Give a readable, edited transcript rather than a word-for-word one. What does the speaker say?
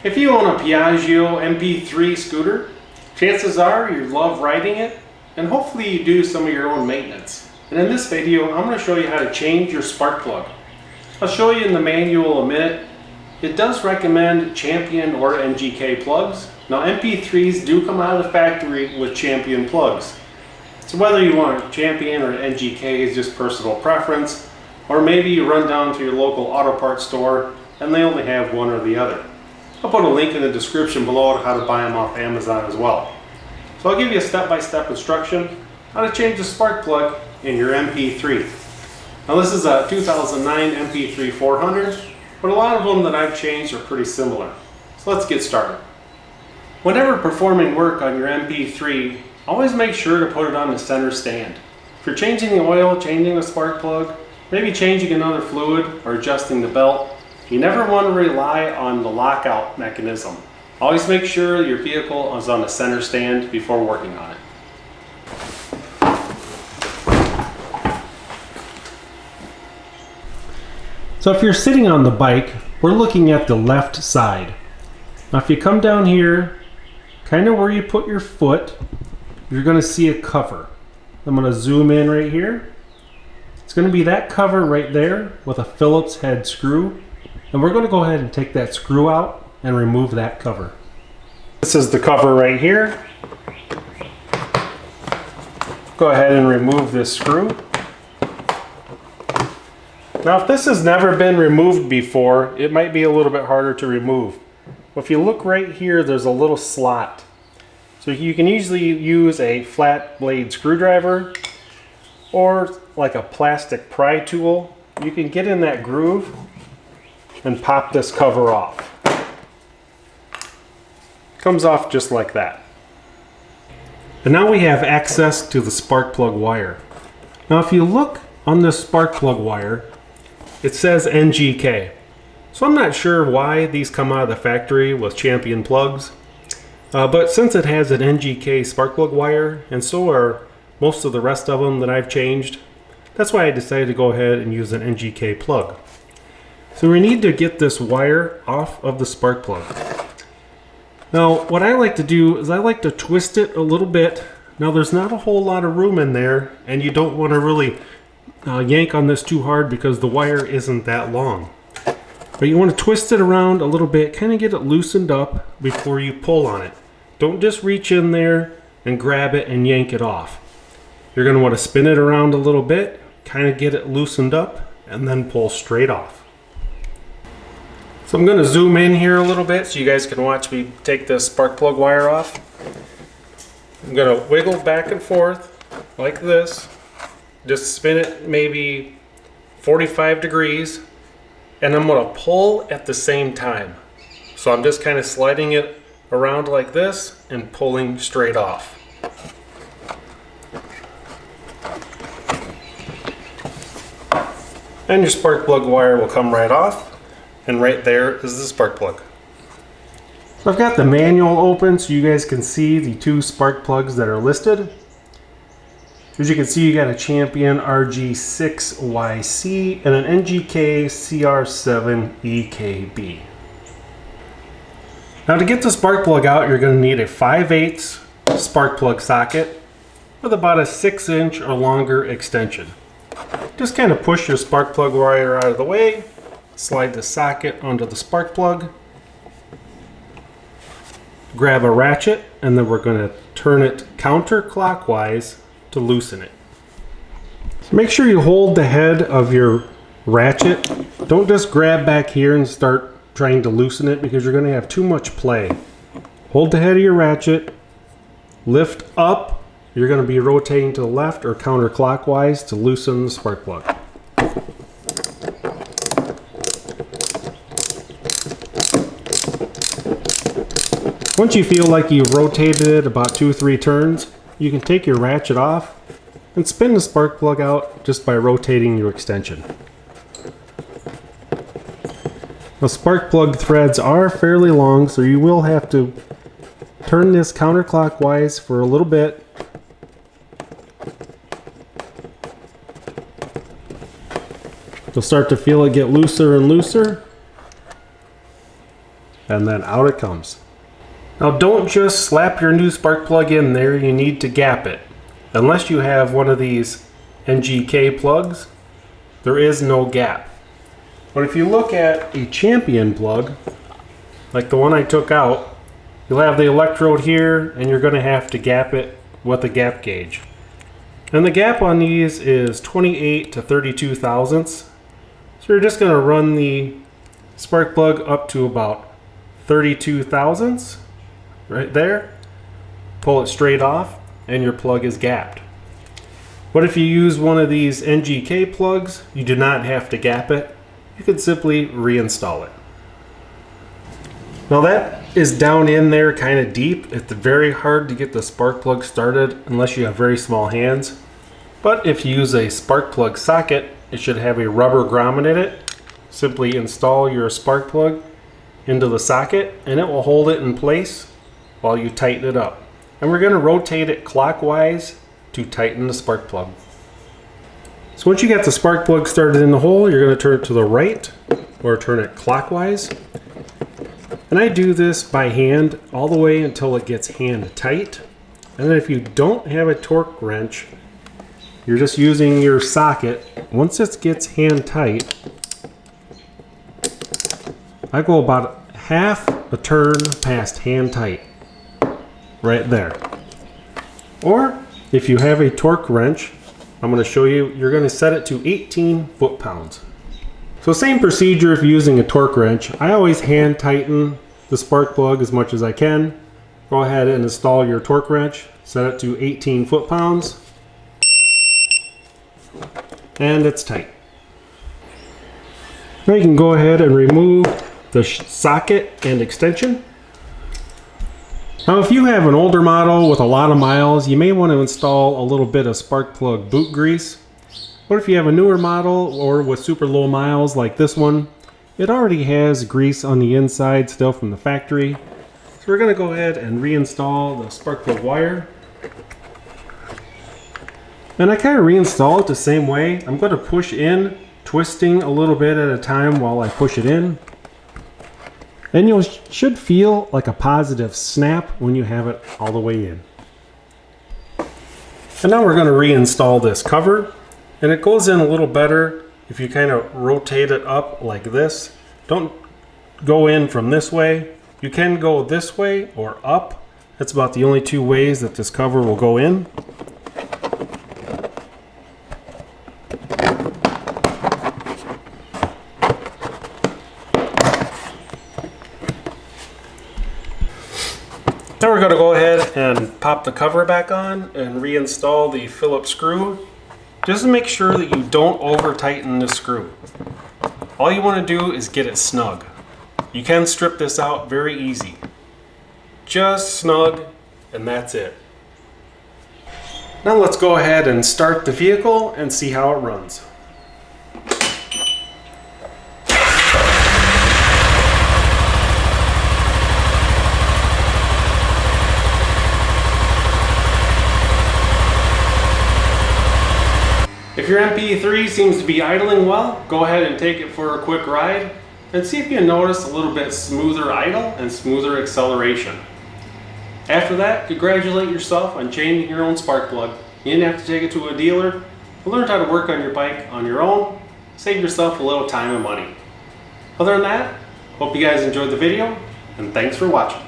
If you own a Piaggio MP3 scooter, chances are you love riding it, and hopefully you do some of your own maintenance. And in this video, I'm going to show you how to change your spark plug. I'll show you in the manual in a minute. It does recommend Champion or NGK plugs. Now MP3s do come out of the factory with Champion plugs. So whether you want Champion or NGK is just personal preference, or maybe you run down to your local auto parts store and they only have one or the other. I'll put a link in the description below on how to buy them off Amazon as well. So I'll give you a step-by-step instruction how to change the spark plug in your MP3. Now this is a 2009 MP3 400, but a lot of them that I've changed are pretty similar. So let's get started. Whenever performing work on your MP3, always make sure to put it on the center stand. If you're changing the oil, changing the spark plug, maybe changing another fluid or adjusting the belt, you never want to rely on the lockout mechanism. Always make sure your vehicle is on the center stand before working on it. So if you're sitting on the bike, we're looking at the left side. Now if you come down here, kind of where you put your foot, you're going to see a cover. I'm going to zoom in right here. It's going to be that cover right there with a Phillips head screw. And we're going to go ahead and take that screw out and remove that cover. This is the cover right here. Go ahead and remove this screw. Now if this has never been removed before, it might be a little bit harder to remove. But if you look right here, there's a little slot. So you can easily use a flat blade screwdriver or like a plastic pry tool. You can get in that groove and pop this cover off. Comes off just like that. And now we have access to the spark plug wire. Now if you look on this spark plug wire, it says NGK. So I'm not sure why these come out of the factory with Champion plugs. But since it has an NGK spark plug wire, and so are most of the rest of them that I've changed, that's why I decided to go ahead and use an NGK plug. So we need to get this wire off of the spark plug. Now what I like to do is I like to twist it a little bit. Now there's not a whole lot of room in there, and you don't want to really yank on this too hard because the wire isn't that long. But you want to twist it around a little bit, kind of get it loosened up before you pull on it. Don't just reach in there and grab it and yank it off. You're going to want to spin it around a little bit, kind of get it loosened up, and then pull straight off. So I'm going to zoom in here a little bit so you guys can watch me take this spark plug wire off. I'm going to wiggle back and forth like this. Just spin it maybe 45 degrees. And I'm going to pull at the same time. So I'm just kind of sliding it around like this and pulling straight off. And your spark plug wire will come right off. And right there is the spark plug. So I've got the manual open so you guys can see the two spark plugs that are listed. As you can see, you got a Champion RG6YC and an NGK CR7EKB. Now to get the spark plug out, you're going to need a 5/8 spark plug socket with about a 6-inch or longer extension. Just kind of push your spark plug wire out of the way, slide the socket onto the spark plug, grab a ratchet, and then we're going to turn it counterclockwise to loosen it. So make sure you hold the head of your ratchet. Don't just grab back here and start trying to loosen it because you're going to have too much play. Hold the head of your ratchet, lift up. You're going to be rotating to the left or counterclockwise to loosen the spark plug. Once you feel like you've rotated it about 2-3 turns, you can take your ratchet off and spin the spark plug out just by rotating your extension. The spark plug threads are fairly long, so you will have to turn this counterclockwise for a little bit. You'll start to feel it get looser and looser. and then out it comes. Now don't just slap your new spark plug in there, you need to gap it. Unless you have one of these NGK plugs, there is no gap. But if you look at a Champion plug, like the one I took out, you'll have the electrode here and you're going to have to gap it with a gap gauge. And the gap on these is 28 to 32 thousandths. So you're just going to run the spark plug up to about 32 thousandths right there. Pull it straight off and your plug is gapped. But if you use one of these NGK plugs, you do not have to gap it. You can simply reinstall it. Now that is down in there kind of deep. It's very hard to get the spark plug started unless you have very small hands. But if you use a spark plug socket, it should have a rubber grommet in it. Simply install your spark plug into the socket and it will hold it in place while you tighten it up. And we're going to rotate it clockwise to tighten the spark plug. So once you got the spark plug started in the hole, you're going to turn it to the right or turn it clockwise. And I do this by hand all the way until it gets hand tight. And then if you don't have a torque wrench, you're just using your socket. Once it gets hand tight, I go about half a turn past hand tight. Right there. Or if you have a torque wrench, I'm going to show you, you're going to set it to 18 foot-pounds. So same procedure if you're using a torque wrench. I always hand tighten the spark plug as much as I can. Go ahead and install your torque wrench, set it to 18 foot-pounds, and it's tight. Now you can go ahead and remove the socket and extension. Now if you have an older model with a lot of miles, you may want to install a little bit of spark plug boot grease. But if you have a newer model or with super low miles like this one, it already has grease on the inside still from the factory. So we're going to go ahead and reinstall the spark plug wire. And I kind of reinstall it the same way. I'm going to push in, twisting a little bit at a time while I push it in. And you should feel like a positive snap when you have it all the way in. And now we're going to reinstall this cover. And it goes in a little better if you kind of rotate it up like this. Don't go in from this way. You can go this way or up. That's about the only two ways that this cover will go in. Now we're going to go ahead and pop the cover back on and reinstall the Phillips screw. Just to make sure that you don't over tighten the screw. All you want to do is get it snug. You can strip this out very easy. Just snug, and that's it. Now let's go ahead and start the vehicle and see how it runs. If your MP3 seems to be idling well, go ahead and take it for a quick ride and see if you notice a little bit smoother idle and smoother acceleration. After that, congratulate yourself on changing your own spark plug. You didn't have to take it to a dealer. You learned how to work on your bike on your own. Save yourself a little time and money. Other than that, hope you guys enjoyed the video and thanks for watching.